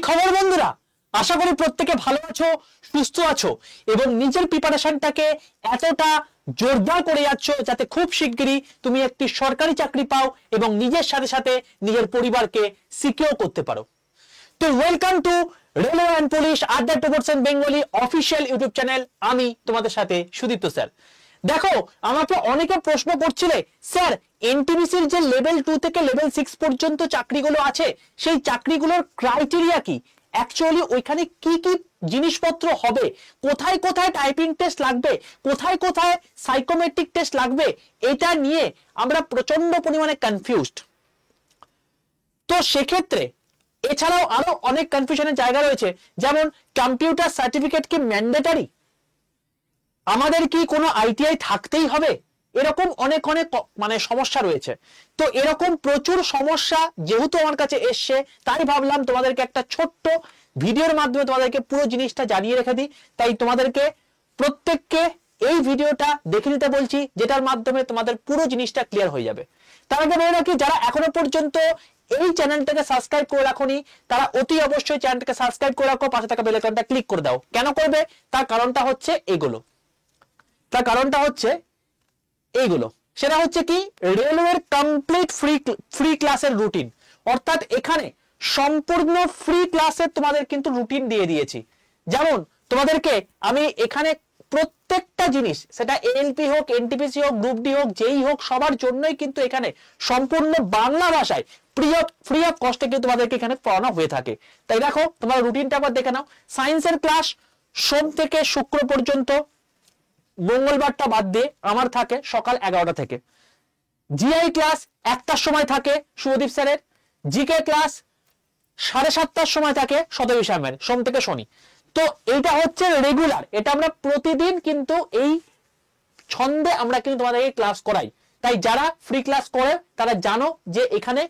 খবর বন্ধুরা, আশা করি প্রত্যেকে ভালো আছো, সুস্থ আছো এবং নিজের প্রিপারেশনটাকে এতটা জোরদার করে যাচ্ছ যাতে খুব শিগগিরই তুমি একটি সরকারি চাকরি পাও এবং নিজের সাথে সাথে নিজের পরিবারকে সিকিউর করতে পারো। তো welcome to railway and police আড্ডা 2% বেঙ্গলি অফিসিয়াল ইউটিউব চ্যানেল। আমি তোমাদের সাথে সুদীপ্ত স্যার। দেখো, আমাকে অনেকে প্রশ্ন করছিলে, স্যার এনটিপিসির যে লেভেল 2 থেকে লেভেল 6 পর্যন্ত চাকরিগুলো আছে সেই চাকরিগুলোর ক্রাইটেরিয়া কি, অ্যাকচুয়ালি ওইখানে কি কি জিনিসপত্র হবে, কোথায় কোথায় টাইপিং টেস্ট লাগবে, কোথায় কোথায় সাইকোমেট্রিক টেস্ট লাগবে, এটা নিয়ে আমরা প্রচন্ড পরিমাণে কনফিউজড। তো সেক্ষেত্রে এছাড়াও আরো অনেক কনফিউশনের জায়গা রয়েছে, যেমন কম্পিউটার সার্টিফিকেট কি ম্যান্ডেটরি, আমাদের কি কোনো আইটিআই থাকতেই হবে, এরকম অনেক অনেক মানে সমস্যা রয়েছে। তো এরকম প্রচুর সমস্যা যেহেতু আমার কাছে এসছে, তাই ভাবলাম তোমাদেরকে একটা ছোট্ট ভিডিওর মাধ্যমে তোমাদেরকে পুরো জিনিসটা জানিয়ে রেখে দিই। তাই তোমাদেরকে প্রত্যেককে এই ভিডিওটা দেখে নিতে বলছি, যেটার মাধ্যমে তোমাদের পুরো জিনিসটা ক্লিয়ার হয়ে যাবে। তার আগে বলে রাখি, যারা এখনো পর্যন্ত এই চ্যানেলটাকে সাবস্ক্রাইব করে রাখোনি তারা অতি অবশ্যই চ্যানেলটাকে সাবস্ক্রাইব করে রাখো, পাশে থাকা বেল আইকনটা ক্লিক করে দাও। কেন করবে তার কারণটা হচ্ছে এইগুলো, সেটা হচ্ছে কি, রেলওয়ের কমপ্লিট ফ্রি ক্লাসের রুটিন, অর্থাৎ এখানে সম্পূর্ণ ফ্রি ক্লাসের তোমাদের কিন্তু রুটিন দিয়ে দিয়েছি। যেমন তোমাদেরকে আমি এখানে প্রত্যেকটা জিনিস, সেটা এএলপি হোক, এনটিপিসি হোক, গ্রুপ ডি হোক, যেই হোক, সবার জন্যই কিন্তু এখানে সম্পূর্ণ বাংলা ভাষায় ফ্রি অফ কস্টে কিন্তু তোমাদেরকে এখানে পড়ানো হয়ে থাকে। তাই দেখো, তোমার রুটিনটা আবার দেখে নাও। সায়েন্সের ক্লাস সোম থেকে শুক্র পর্যন্ত, মঙ্গলবারটা বাদ দিয়ে আমার থাকে সকাল 11টা থেকে। জিআই ক্লাস 1টার সময় থাকে শুভদীপ স্যারের। জিকে ক্লাস 7:30টার সময় থাকে শতবী স্যারের, সোম থেকে শনি। তো এইটা হচ্ছে রেগুলার, এটা আমরা প্রতিদিন কিন্তু এই ছন্দে আমরা কিন্তু তোমাদেরকে ক্লাস করাই। তাই যারা ফ্রি ক্লাস করে তারা জানো যে এখানে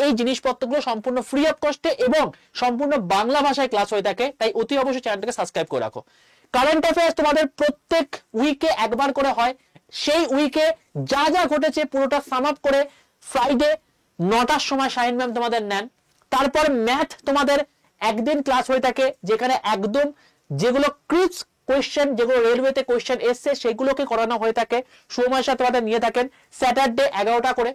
এই জিনিসপত্রগুলো সম্পূর্ণ ফ্রি অফ কস্টে এবং সম্পূর্ণ বাংলা ভাষায় ক্লাস হয়ে থাকে। তাই অতি অবশ্যই চ্যানেলটাকে সাবস্ক্রাইব করে রাখো। কারেন্ট অ্যাফেয়ার্স তোমাদের প্রত্যেক উইকে একবার করে হয়, সেই উইকে যা যা ঘটেছে পুরোটা সাম আপ করে ফ্রাইডে 9টার সময় শাহিন ম্যাম তোমাদের নেন। তারপর ম্যাথ তোমাদের একদিন ক্লাস হয়ে থাকে, যেখানে একদম যেগুলো ক্রিপস কোয়েশ্চেন, যেগুলো রেলওয়েতে কোয়েশ্চেন এসছে সেগুলোকে করানো হয়ে থাকে। সময়ের সাথে তোমাদের নিয়ে থাকেন স্যাটারডে 11টা করে।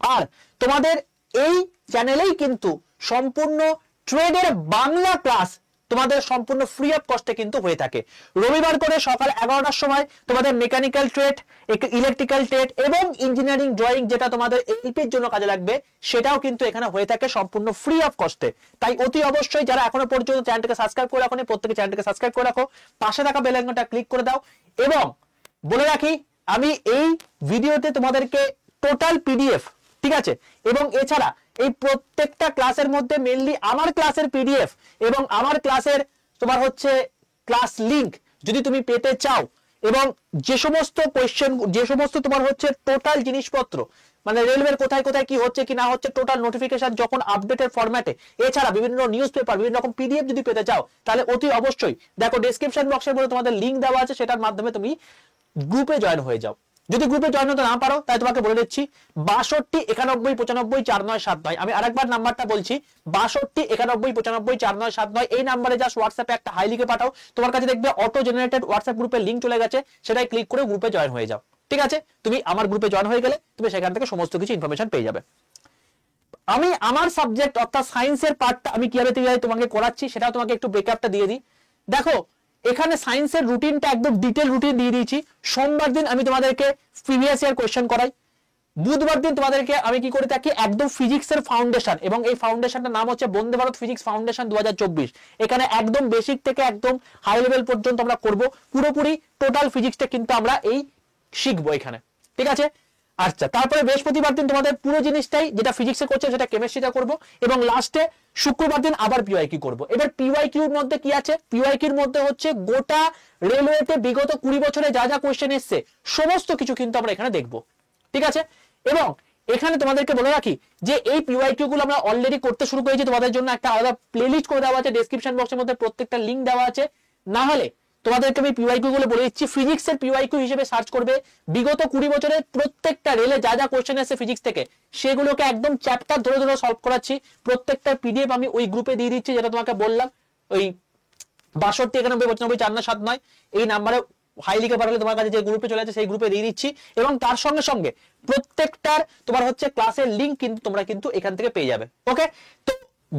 আর তোমাদের এই চ্যানেলেই কিন্তু সম্পূর্ণ ট্রেডের বাংলা ক্লাস তোমাদের সম্পূর্ণ ফ্রি অফ কস্টে কিন্তু হয়ে থাকে। রবিবার করে সকাল 11টার সময় তোমাদের মেকানিক্যাল ট্রেড, ইলেকট্রিক্যাল ট্রেড এবং ইঞ্জিনিয়ারিং ড্রয়িং, যেটা তোমাদের এলপির জন্য কাজে লাগবে, সেটাও কিন্তু এখানে হয়ে থাকে সম্পূর্ণ ফ্রি অফ কস্টে। তাই অতি অবশ্যই যারা এখনো পর্যন্ত চ্যানেলটাকে সাবস্ক্রাইব করে রাখো, প্রত্যেকে চ্যানেলটাকে সাবস্ক্রাইব করে রাখো, পাশে থাকা বেল আইকনটা ক্লিক করে দাও। এবং বলে রাখি, আমি এই ভিডিওতে তোমাদেরকে টোটাল পিডিএফ, ঠিক আছে, এবং এছাড়া এই প্রত্যেকটা ক্লাসের মধ্যে মেইনলি আমার ক্লাসের পিডিএফ এবং আমার ক্লাসের তোমার হচ্ছে ক্লাস লিংক যদি তুমি পেতে চাও, এবং যে সমস্ত কোয়েশ্চেন, যে সমস্ত তোমার হচ্ছে টোটাল জিনিসপত্র, মানে রেলওয়ের কোথায় কোথায় কি হচ্ছে কি না হচ্ছে, টোটাল নোটিফিকেশন যখন আপডেটের ফরম্যাটে, এছাড়া বিভিন্ন নিউজ পেপার, বিভিন্ন রকম পিডিএফ যদি পেতে চাও, তাহলে অতি অবশ্যই দেখো ডেসক্রিপশন বক্সের মধ্যে তোমাদের লিংক দেওয়া আছে, সেটার মাধ্যমে তুমি গ্রুপে জয়েন হয়ে যাও। যদি গ্রুপে জয়েন হতে না পারো তাই তোমাকে বলে দিচ্ছি 62 91 95 4979। আমি আরেকবার নাম্বারটা বলছি, 62 91 95 4979। এই নাম্বারে জাস্ট হোয়াটসঅ্যাপে একটা হাই লিখে পাঠাও, তোমার কাছে দেখবে অটো জেনারেটেড হোয়াটসঅ্যাপ গ্রুপের লিংক চলে গেছে, সেটাই ক্লিক করে গ্রুপে জয়েন হয়ে যাও। ঠিক আছে, তুমি আমার গ্রুপে জয়েন হয়ে গেলে তুমি সেখান থেকে সমস্ত কিছু ইনফরমেশন পেয়ে যাবে। আমি আমার সাবজেক্ট অর্থাৎ সায়েন্সের পার্টটা আমি কিভাবে তোমাকে করাচ্ছি সেটাও তোমাকে একটু ব্রেকআপটা দিয়ে দিই। দেখো, এখানে সায়েন্সের রুটিনটা একদম ডিটেল রুটিন দিয়ে দিয়েছি। সোমবার দিন আমি তোমাদেরকে প্রিভিয়াস ইয়ার কোশ্চেন করাই। বুধবার দিন তোমাদেরকে আমি কি করে থাকি, একদম ফিজিক্সের ফাউন্ডেশন, এবং এই ফাউন্ডেশনটার নাম হচ্ছে বন্দে ভারত ফিজিক্স ফাউন্ডেশন 2024। এখানে একদম বেসিক থেকে একদম হাই লেভেল পর্যন্ত আমরা করব, পুরোপুরি টোটাল ফিজিক্সটা কিন্তু আমরা এই শিখবো এখানে। ঠিক আছে, আচ্ছা, তারপরে বৃহস্পতিবার দিন তোমাদের পুরো জিনিসটাই যেটা ফিজিক্সে করছে সেটা কেমিস্ট্রিটা করব, এবং লাস্টে শুক্রবার দিন আবার পিওয়াইকিউ করব। এবার পিওয়াইকিউর মধ্যে কি আছে, পিওয়াইকিউর মধ্যে হচ্ছে গোটা রেলওয়েতে বিগত 20 বছরে যা যা কোশ্চেন এসছে সমস্ত কিছু কিন্তু আমরা এখানে দেখব। ঠিক আছে, এবং এখানে তোমাদেরকে বলে রাখি যে এই পিওয়াইকিউ গুলো আমরা অলরেডি করতে শুরু করেছি, তোমাদের জন্য একটা আলাদা প্লেলিস্ট করে দেওয়া আছে, ডেসক্রিপশন বক্সের মধ্যে প্রত্যেকটা লিংক দেওয়া আছে। না হলে তোমাদেরকে আমি পিওয়াইকিউ গুলো বলে দিচ্ছি। ফিজিক্স এর পিওয়াইকিউ হিসেবে সার্চ করবে, বিগত 20 বছরের প্রত্যেকটা রেলে যা যা কোশ্চেন আসছে ফিজিক্স থেকে সেগুলোকে একদম চ্যাপ্টার ধরে ধরে সলভ করাচ্ছি। প্রত্যেকটা পিডিএফ আমি ওই গ্রুপে দিয়ে দিচ্ছি, যেটা তোমাকে বললাম ওই 62 91 95 4 না 7 9 এই নাম্বারে হাই লিখে পাঠালে তোমার কাছে যে গ্রুপে চলে আছে সেই গ্রুপে দিয়ে দিচ্ছি। এবং তার সঙ্গে সঙ্গে প্রত্যেকটার তোমার হচ্ছে ক্লাসের লিঙ্ক কিন্তু তোমরা কিন্তু এখান থেকে পেয়ে যাবে। ওকে, তো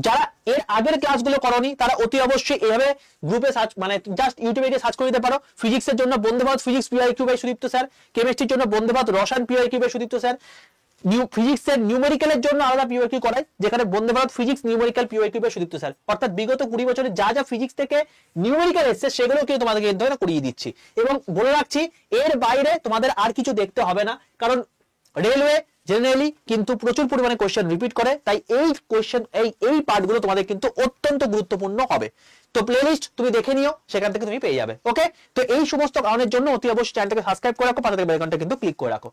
যারা এর আগের ক্লাসগুলো করনি তারা অতি অবশ্যই এভাবে গ্রুপে সার্চ মানে জাস্ট ইউটিউবে গিয়ে সার্চ করে দিতে পারো। ফিজিক্সের জন্য Vande Bharat physics PYQ by Sudipta sir, কেমিস্ট্রির জন্য বন্দে ভারত রসায়ন পিওয়াইকিউ বাই সুদীপ্ত স্যার, ফিজিক্সের নিউমেরিক্যালের জন্য আলাদা পিওয়াইকিউ করায়, যেখানে Vande Bharat physics numerical PYQ by Sudipta sir. অর্থাৎ বিগত 20 বছরে যা যা ফিজিক্স থেকে নিউমেরিক্যাল এসেছে সেগুলো কিন্তু তোমাদেরকে এর ধরে করিয়ে দিচ্ছি। এবং বলে রাখছি এর বাইরে তোমাদের আর কিছু দেখতে হবে না, কারণ রেলওয়ে জেনারেলি কিন্তু প্রচুর পরিমাণে কোশ্চেন রিপিট করে, তাই এই কোশ্চেন এই পার্টগুলো তোমাদের কিন্তু অত্যন্ত গুরুত্বপূর্ণ হবে। তো প্লেলিস্ট তুমি দেখে নিও, সেখান থেকে তুমি পেয়ে যাবে। ওকে, তো এই সমস্ত কারণের জন্য অতি অবশ্যই চ্যানেলটাকে সাবস্ক্রাইব করে রাখো, পাশে থাকা বেল আইকনটা কিন্তু ক্লিক করে রাখো।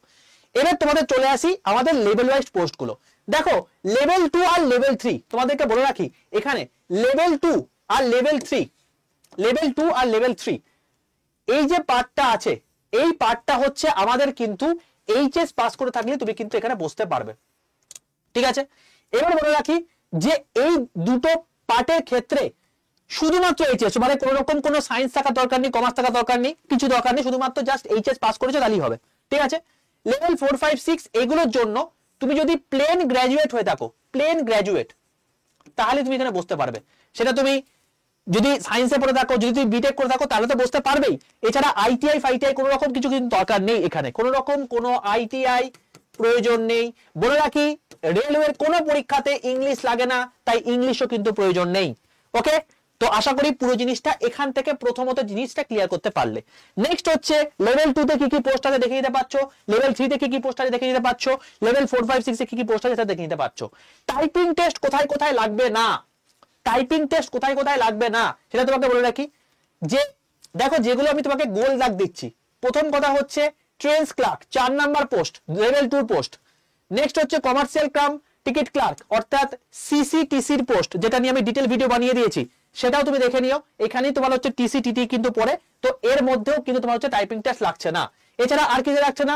এবার তোমাদের চলে আসি আমাদের লেভেল ওয়াইজ পোস্ট গুলো। দেখো লেভেল 2 আর লেভেল 3 তোমাদেরকে বলে রাখি, এখানে লেভেল 2 আর লেভেল 3 এই যে পার্টটা আছে, এই পার্টটা হচ্ছে আমাদের কিন্তু এইচএস পাস করে থাকলে তুমি কিন্তু এখানে বসতে পারবে। ঠিক আছে, এবার বলে রাখি যে এই দুটো পার্টের ক্ষেত্রে শুধুমাত্র এইচএস, মানে কোনো রকম কোনো সায়েন্স থাকা দরকার নেই, কমার্স থাকা দরকার নেই, কিছু দরকার নেই, শুধুমাত্র জাস্ট এইচএস পাস করেছো তাহলেই হবে। ঠিক আছে, লেভেল 4 5 6 এগুলোর জন্য তুমি যদি প্লেন গ্র্যাজুয়েট হয়ে থাকো, প্লেন গ্র্যাজুয়েট, তাহলে তুমি এখানে বসতে পারবে। সেটা তুমি যদি সায়েন্সে পড়ে থাকো, যদি তুমি বিটেক করে থাকো তাহলে তো বসতে পারবেই। এছাড়া আইটিআই ফাইটিআই কোনো রকম কিছু কিন্তু দরকার নেই, এখানে কোনো রকম কোনো আইটিআই প্রয়োজন নেই। বলে রাখি রেলওয়ের কোনো পরীক্ষাতে ইংলিশ লাগে না, তাই ইংলিশও কিন্তু প্রয়োজন নেই। ওকে, তো আশা করি পুরো জিনিসটা এখান থেকে প্রথমত জিনিসটা ক্লিয়ার করতে পারলে। নেক্সট হচ্ছে লেভেল 2 তে কি কি পোস্ট আছে দেখে নিতে পারছো, লেভেল 3 তে কি কি পোস্ট আছে দেখে নিতে পারছো, লেভেল 4 5 6 এ কি কি পোস্ট আছে সেটা দেখে নিতে পারছো। টাইপিং টেস্ট কোথায় কোথায় লাগবে না, টাইপিং টেস্ট কোথায় কোথায় লাগবে না সেটা তোমাকে বলে রাখি। যে দেখো যেগুলো আমি তোমাকে গোল দাগ দিচ্ছি, প্রথম কথা হচ্ছে trains clerk 4 number post, level 2 post. Next হচ্ছে কমার্শিয়াল কাম টিকিট ক্লার্ক অর্থাৎ সিসিটিসির পোস্ট, যেটা নিয়ে আমি ডিটেল ভিডিও বানিয়ে দিয়েছি, সেটাও তুমি দেখে নিও। এখানেই তোমার হচ্ছে টিসিটিটি কিন্তু পড়ে, তো এর মধ্যেও কিন্তু তোমার হচ্ছে টাইপিং টেস্ট লাগছে না। এছাড়া আর কিছু লাগছে না,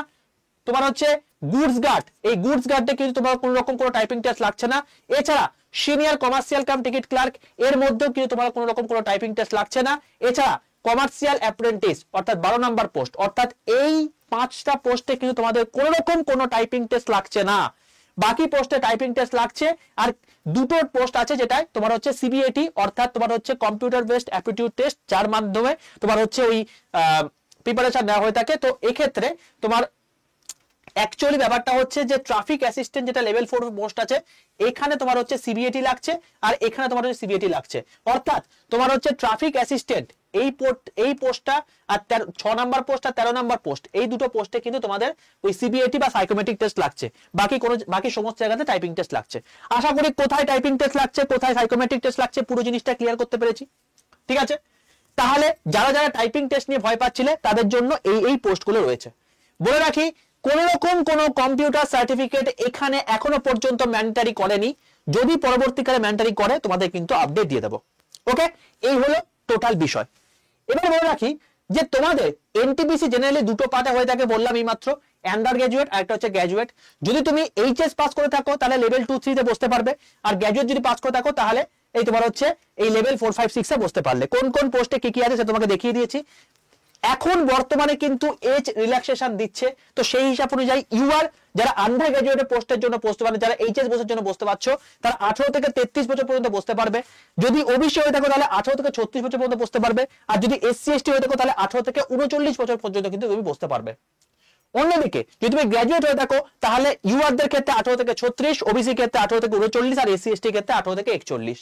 তোমার হচ্ছে গুডস গার্ড, এই গুডস গার্ডে কিন্তু তোমার কোনো রকম কোনো টাইপিং টেস্ট লাগছে না। এছাড়া senior commercial cum ticket clerk, এর মধ্যেও কিন্তু তোমার কোনো রকম কোনো টাইপিং টেস্ট লাগছে না। এছাড়া কমার্শিয়াল অ্যাপ্রেন্টিস অর্থাৎ 12 নাম্বার পোস্ট, অর্থাৎ এই 5টা পোস্টে কিন্তু তোমাদের কোনো রকম কোনো টাইপিং টেস্ট লাগছে না। বাকি পোস্টে টাইপিং টেস্ট লাগছে। আর দুটো পোস্ট আছে যেটায় তোমার হচ্ছে সিবিএটি অর্থাৎ তোমার হচ্ছে কম্পিউটার বেসড অ্যাপটিটিউড টেস্ট, যার মাধ্যমে তোমার হচ্ছে ওই প্রিপারেশন নেওয়া হয়ে থাকে। তো এক্ষেত্রে তোমার অ্যাকচুয়ালি ব্যাপারটা হচ্ছে যে ট্রাফিক অ্যাসিস্ট্যান্ট যেটা লেভেল 4 পোস্ট আছে, এখানে তোমার হচ্ছে সিবিএটি লাগছে আর এখানে তোমার হচ্ছে সিবিএটি লাগছে। অর্থাৎ তোমার হচ্ছে ট্রাফিক অ্যাসিস্ট্যান্ট এই পোস্টটা আর 6 নাম্বার পোস্ট আর 13 নাম্বার পোস্ট, এই দুটো পোস্টে কিন্তু তোমাদের ওই সিবিএটি বা সাইকোমেট্রিক টেস্ট লাগছে। বাকি সমস্ত জায়গাতে টাইপিং টেস্ট লাগছে। আশা করি কোথায় টাইপিং টেস্ট লাগছে কোথায় সাইকোমেট্রিক টেস্ট লাগছে পুরো জিনিসটা ক্লিয়ার করতে পেরেছি। ঠিক আছে, তাহলে যারা যারা টাইপিং টেস্ট নিয়ে ভয় পাচ্ছিলে তাদের জন্য এই পোস্টগুলো রয়েছে। বলে রাখি কোন রকম কোন কম্পিউটার সার্টিফিকেট এখানে এখনো পর্যন্ত ম্যান্ডেটরি করেনি, যদি পরবর্তীকালে ম্যান্ডেটরি করে তোমাদের কিন্তু আপডেট দিয়ে দেবো। ওকে, এই হলো টোটাল বিষয়। এবার বলে রাখি যে তোমাদের এনটিপিসি জেনারেলি দুটো পার্টে হয়ে থাকে, বললাম এই মাত্র, আন্ডার গ্র্যাজুয়েট আর একটা হচ্ছে গ্র্যাজুয়েট। যদি তুমি এইচএস পাস করে থাকো তাহলে লেভেল 2 3 তে বসতে পারবে, আর গ্র্যাজুয়েট যদি পাস করে থাকো তাহলে এই তোমার হচ্ছে এই লেভেল 4 5 6 এ বসতে পারলে। কোন কোন পোস্টে কি কি আছে সেটা তোমাকে দেখিয়ে দিয়েছি। এখন বর্তমানে কিন্তু এজ রিল্যাক্সেশন দিচ্ছে, তো সেই হিসাব অনুযায়ী ইউআর যারা আন্ডার গ্র্যাজুয়েটের পোস্টের জন্য বসতে পারে, যারা এইচএস বছরের জন্য বসতে পারছো তারা 18 থেকে 33 বছর পর্যন্ত বসতে পারবে। যদি ওবিসি হয়ে থাকো তাহলে 18 থেকে 36 বছর পর্যন্ত বসতে পারবে, আর যদি এসসি এসটি হয়ে থাকো তাহলে 18 থেকে 39 বছর পর্যন্ত কিন্তু তুমি বসতে পারবে। অন্যদিকে যদি তুমি গ্র্যাজুয়েট হয়ে থাকো তাহলে ইউআরদের ক্ষেত্রে 18 থেকে 36, ওবিসি ক্ষেত্রে 18 থেকে 39 আর এসসি এসটি ক্ষেত্রে 18 থেকে 41,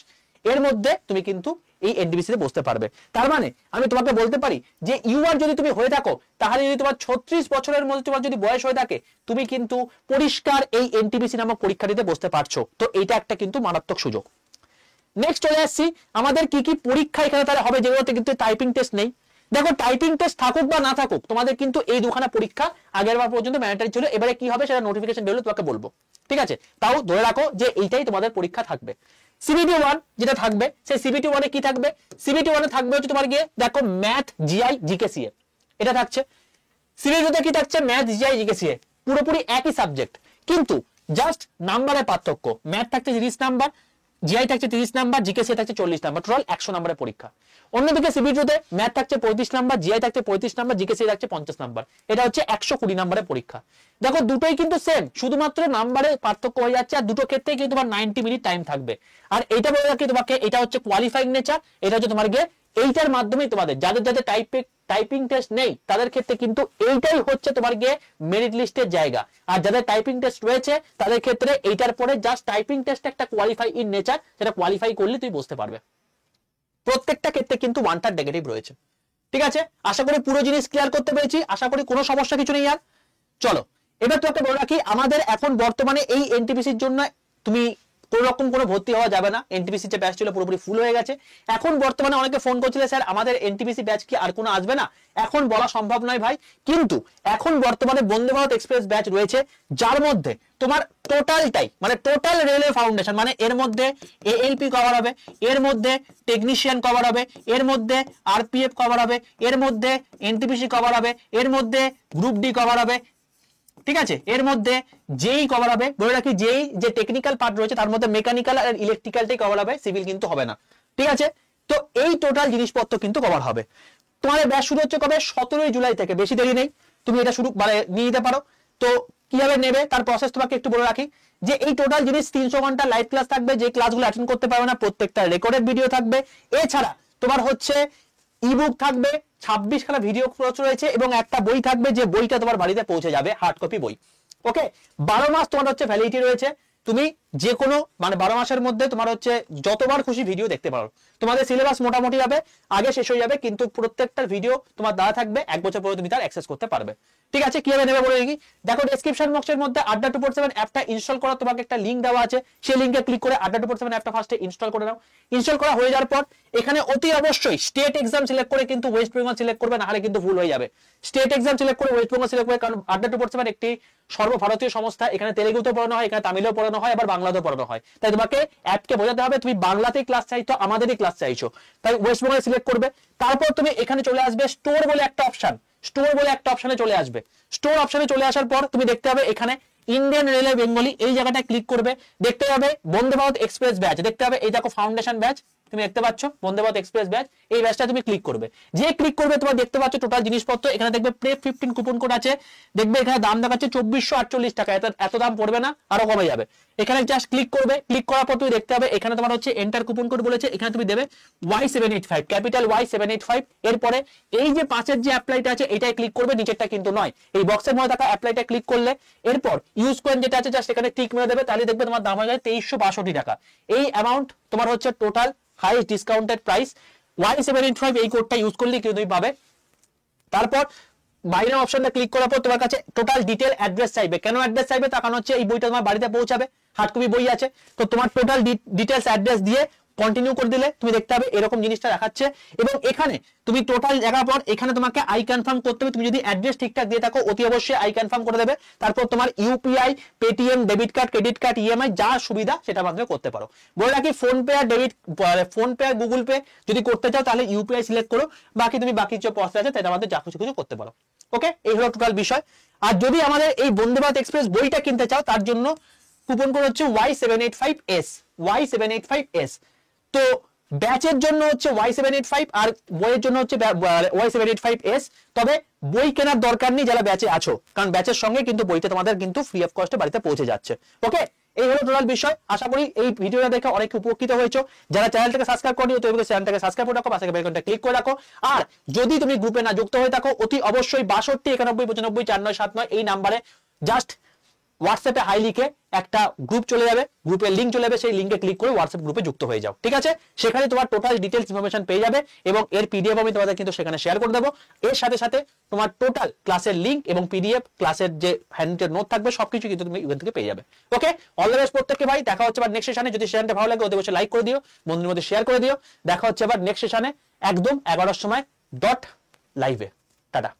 এর মধ্যে তুমি কিন্তু এই এনটিপিসি তে বসতে পারবে। তার মানে আমি তোমাকে বলতে পারি যে ইউআর যদি তুমি হয়ে থাকো তাহলে যদি তোমার 36 বছরের মধ্যে তোমার যদি বয়স হয়ে থাকে তুমি কিন্তু পরিষ্কার এই এনটিপিসি নামক পরীক্ষা দিতে বসতে পারছো। তো এইটা একটা কিন্তু মারাত্মক সুযোগ। নেক্সট চলে আসছি আমাদের কি কি পরীক্ষা এখানে তাহলে হবে যেগুলোতে কিন্তু টাইপিং টেস্ট নেই। দেখো টাইপিং টেস্ট থাকুক বা না থাকুক তোমাদের কিন্তু এই দুখানা পরীক্ষা আগের বার পর্যন্ত ম্যান্ডেটরি ছিল, এবারে কি হবে সেটা নোটিফিকেশন বেরোলে তোমাকে বলবো, ঠিক আছে? তাও ধরে রাখো যে এইটাই তোমাদের পরীক্ষা থাকবে। সিবিটি 1 যেটা থাকবে, সেই সিবিটি 1 এ কি থাকবে? সিবিটি 1 এ থাকবে হচ্ছে তোমার গিয়ে দেখো ম্যাথ, জিআই, জিকে, সিএ, এটা থাকছে। সিবিটি 2 তে কি থাকছে? ম্যাথ, জিআই, জিকে, সিএ, পুরোপুরি একই সাবজেক্ট, কিন্তু জাস্ট নাম্বারের পার্থক্য। ম্যাথ থাকছে 30 নাম্বার, জিআই থাকছে 30 নাম্বার, জিকে সিএ থাকছে 40 নাম্বার, টোটাল 100 নাম্বারের পরীক্ষা। অন্যদিকে সিবিটি 2 তে ম্যাথ থাকছে 35 নাম্বার, জিআই থাকছে 35 নাম্বার, জিকে সিএ থাকছে 50 নাম্বার, এটা হচ্ছে 120 নাম্বারের পরীক্ষা। দেখো দুটোই কিন্তু সেম, শুধুমাত্র নাম্বারের পার্থক্য হয়ে যাচ্ছে, আর দুটো ক্ষেত্রেই কিন্তু তোমার 90 মিনিট টাইম থাকবে। আর এটা বলে রাখি তোমাকে, এটা হচ্ছে কোয়ালিফাইং নেচার, এটা হচ্ছে তোমার গিয়ে এইটার মাধ্যমেই তোমাদের যাদের যাদের টাইপিং টেস্ট নেই তাদের ক্ষেত্রে কিন্তু এইটাই হচ্ছে তোমার গিয়ে মেরিট লিস্টের জায়গা, আর যাদের টাইপিং টেস্ট রয়েছে তাদের ক্ষেত্রে এইটার পরে জাস্ট টাইপিং টেস্ট একটা কোয়ালিফাই ইন নেচার, যেটা কোয়ালিফাই করলে তুই বুঝতে পারবে। প্রত্যেকটা ক্ষেত্রে কিন্তু 1টার নেগেটিভ রয়েছে, ঠিক আছে? আশা করি পুরো জিনিস ক্লিয়ার করতে পেরেছি, আশা করি কোনো সমস্যা কিছু নেই। আর চলো এবার তোকে বলে রাখি, আমাদের এখন বর্তমানে এই এনটিপিসির জন্য তুমি কোনো রকম কোনো ভর্তি হওয়া যাবে না। এনটিপিসি যে ব্যাচ ছিল পুরোপুরি ফুল হয়ে গেছে। এখন বর্তমানে অনেকে ফোন করছিল, স্যার আমাদের এনটিপিসি ব্যাচ কি আর কোনো আসবে না? এখন বলা সম্ভব নয় ভাই, কিন্তু এখন বর্তমানে বন্দে ভারত এক্সপ্রেস ব্যাচ রয়েছে, যার মধ্যে তোমার টোটালটাই মানে টোটাল রেলওয়ে ফাউন্ডেশন, মানে এর মধ্যে এএলপি কভার হবে, এর মধ্যে টেকনিশিয়ান কভার হবে, এর মধ্যে আরপিএফ কভার হবে, এর মধ্যে এনটিপিসি কভার হবে, এর মধ্যে গ্রুপ ডি কভার হবে, ঠিক আছে? এর মধ্যে যেই কভার হবে, বলে রাখি যেই যে টেকনিক্যাল পার্ট রয়েছে তার মধ্যে মেকানিক্যাল আর ইলেকট্রিক্যালটাই কভার হবে, সিভিল কিন্তু হবে না, ঠিক আছে? তো এই টোটাল জিনিসপত্র কিন্তু কভার হবে। তোমাদের ব্যাচ শুরু হচ্ছে কবে? 17 জুলাই থেকে, বেশি দেরি নেই, তুমি এটা শুরু মানে নিয়ে নিতে পারো। তো কিভাবে নেবে তার প্রসেস তোমাকে একটু বলে রাখি, যে এই টোটাল জিনিস 300 ঘন্টা লাইভ ক্লাস থাকবে, যে ক্লাসগুলো অ্যাটেন্ড করতে পারবে না প্রত্যেকটা রেকর্ডেড ভিডিও থাকবে। এছাড়া তোমার হচ্ছে ইবুক থাকবে, 26 খানা ভিডিও কোর্স রয়েছে, এবং একটা বই থাকবে, যে বইটা তোমার বাড়িতে পৌঁছে যাবে, হার্ড কপি বই। ওকে, 12 মাস তোমার হচ্ছে ভ্যালিডিটি রয়েছে, তুমি যে কোনো মানে 12 মাসের মধ্যে তোমার হচ্ছে যতবার খুশি ভিডিও দেখতে পারো। তোমাদের সিলেবাস মোটামুটি হবে, আগে শেষ হয়ে যাবে, কিন্তু প্রত্যেকটা ভিডিও তোমার দ্বারা থাকবে, 1 বছর পরে তুমি তার অ্যাক্সেস করতে পারবে, ঠিক আছে? কিভাবে নেবে বলে দেখি, দেখো ডেসক্রিপশন বক্সের মধ্যে আড্ডা 247 অ্যাপটা ইনস্টল করা তোমাকে একটা লিংক দেওয়া আছে, সেই লিংকে ক্লিক করে আড্ডা 247 অ্যাপটা ফার্স্টে ইনস্টল করে নাও। ইনস্টল করা হয়ে যাওয়ার পর এখানে অতি অবশ্যই স্টেট এক্সাম সিলেক্ট করে কিন্তু ওয়েস্ট বেঙ্গল সিলেক্ট করবে, না হলে কিন্তু ভুল হয়ে যাবে। স্টেট এক্সাম সিলেক্ট করে ওয়েস্ট বেঙ্গল সিলেক্ট করে, কারণ আড্ডা 247 একটি সর্বভারতীয় সংস্থা, এখানে তেলেগুতেও পড়ানো হয়, এখানে তামিলেও পড়ানো হয়, আবার বাংলাতেও পড়ানো হয়। তাই তোমাকে অ্যাপকে বোঝাতে হবে তুমি বাংলাতেই ক্লাস চাইছো, আমাদেরই ক্লাস চাইছো, তাই ওয়েস্ট বেঙ্গল সিলেক্ট করবে। তারপর তুমি এখানে চলে আসবে স্টোর বলে একটা অপশন, স্টোর বলে একটা অপশনে চলে আসবে। স্টোর অপশনে চলে আসার পর তুমি দেখতে হবে এখানে ইন্ডিয়ান রেলওয়ে বেঙ্গলি, এই জায়গাটা ক্লিক করবে, দেখতে হবে বন্দে ভারত এক্সপ্রেস ব্যাচ, দেখতে হবে এই দেখো ফাউন্ডেশন ব্যাচ, তুমি দেখতে পাচ্ছ বন্দে ভারত এক্সপ্রেস ব্যাচ, এই ব্যাচটা তুমি ক্লিক করবে। যে ক্লিক করবে তোমার দেখতে পাচ্ছ টোটাল জিনিসপত্র, এখানে দেখবে প্রেপ 15 কুপন কোড আছে, দেখবে এখানে দাম দেখাচ্ছে 2448 টাকা, এত দাম পড়বে না, আরো কমে যাবে। এখানে জাস্ট ক্লিক করবে, ক্লিক করার পর তুমি দেখতে হবে এখানে তোমার হচ্ছে এন্টার কুপন কোড বলেছে, এখানে তুমি দেবে Y785, ক্যাপিটাল Y785। এরপরে এই যে 5-এর যে অ্যাপ্লাইটা আছে এটাই ক্লিক করবে, নিচেরটা কিন্তু নয়। এই বক্সের মধ্যে থাকা অ্যাপ্লাইটা ক্লিক করলে এরপর ইউজ কয়েন যেটা আছে জাস্ট এখানে টিক মেরে দেবে, তাহলে দেখবে তোমার দাম হয়ে যায় 2362 টাকা। এই অ্যামাউন্ট তোমার হচ্ছে total highest discounted price. Y785 এই কোডটা ইউজ করলে কিন্তু তুমি পাবে। তারপর বাইরের অপশনটা ক্লিক করার পর তোমার কাছে টোটাল ডিটেল অ্যাড্রেস চাইবে। কেন অ্যাড্রেস চাইবে? তার কারণ হচ্ছে এই বইটা তোমার বাড়িতে পৌঁছাবে, হার্ড কপি বই আছে, তো তোমার টোটাল ডিটেলস অ্যাড্রেস দিয়ে কন্টিনিউ করে দিলে তুমি দেখতে হবে এরকম জিনিসটা দেখাচ্ছে। এবং এখানে তুমি টোটাল দেখার পর এখানে তোমাকে আই কনফার্ম করতে হবে, তুমি যদি অ্যাড্রেস ঠিকঠাক দিয়ে থাকো অতি অবশ্যই আই কনফার্ম করে দেবে। তারপর তোমার UPI, Paytm, debit card, credit card, EMI যা সুবিধা সেটা মাধ্যমে করতে পারো। বলে রাখি ফোন পে আর ফোন পে আর গুগল পে যদি করতে চাও তাহলে ইউপিআই সিলেক্ট করো, বাকি তুমি বাকি যে প্রসেস আছে তার মধ্যে যা কিছু করতে পারো। ওকে, এই হলো টোটাল বিষয়। আর যদি আমাদের এই বন্দে ভারত এক্সপ্রেস বইটা কিনতে চাও তার জন্য কুপন কোড হচ্ছে Y785S, Y785S। তো ব্যাচের জন্য হচ্ছে Y785 আর বইয়ের জন্য হচ্ছে Y785S। তবে বই কেনার দরকার নেই যারা ব্যাচে আছো, কারণ ব্যাচের সঙ্গে কিন্তু বইটা তোমাদের কিন্তু ফ্রি অফ কস্টে বাড়িতে পৌঁছে যাচ্ছে। ওকে, এই হলো টোটাল বিষয়। আশা করি এই ভিডিওটা দেখে অনেক উপকৃত হয়েছো। যারা চ্যানেলটাকে সাবস্ক্রাইব করনি তো চ্যানেলটাকে সাবস্ক্রাইব করে রাখো, পাশে বেল আইকনটা ক্লিক করে রাখো। আর যদি তুমি গ্রুপে না যুক্ত হয়ে থাকো অতি অবশ্যই 62 91 95 4979 এই নাম্বারে জাস্ট হোয়াটসঅ্যাপে হাই লিখে একটা গ্রুপ চলে যাবে, গ্রুপের লিংক চলে যাবে, সেই লিংকে ক্লিক করে হোয়াটসঅ্যাপ গ্রুপে যুক্ত হয়ে যাও, ঠিক আছে? সেখানে তোমার টোটাল ডিটেইলস ইনফরমেশন পেয়ে যাবে এবং এর পিডিএফ আমি তোমাদের কিন্তু সেখানে শেয়ার করে দেবো। এর সাথে সাথে তোমার টোটাল ক্লাসের লিংক এবং পিডিএফ, ক্লাসের যে হ্যান্ডের নোট থাকবে সবকিছু কিন্তু তুমি এখান থেকে পেয়ে যাবে। ওকে, অল দ্য বেস্ট প্রত্যেককে ভাই। দেখা হচ্ছে আবার নেক্সট সেশনে। যদি সেশনটা ভালো লাগে অতি অবশ্যই লাইক করে দিও, বন্ধুদের মধ্যে শেয়ার করে দিও। দেখা হচ্ছে আবার নেক্সট সেশনে একদম 11টার সময় ডট লাইভে। টাটা।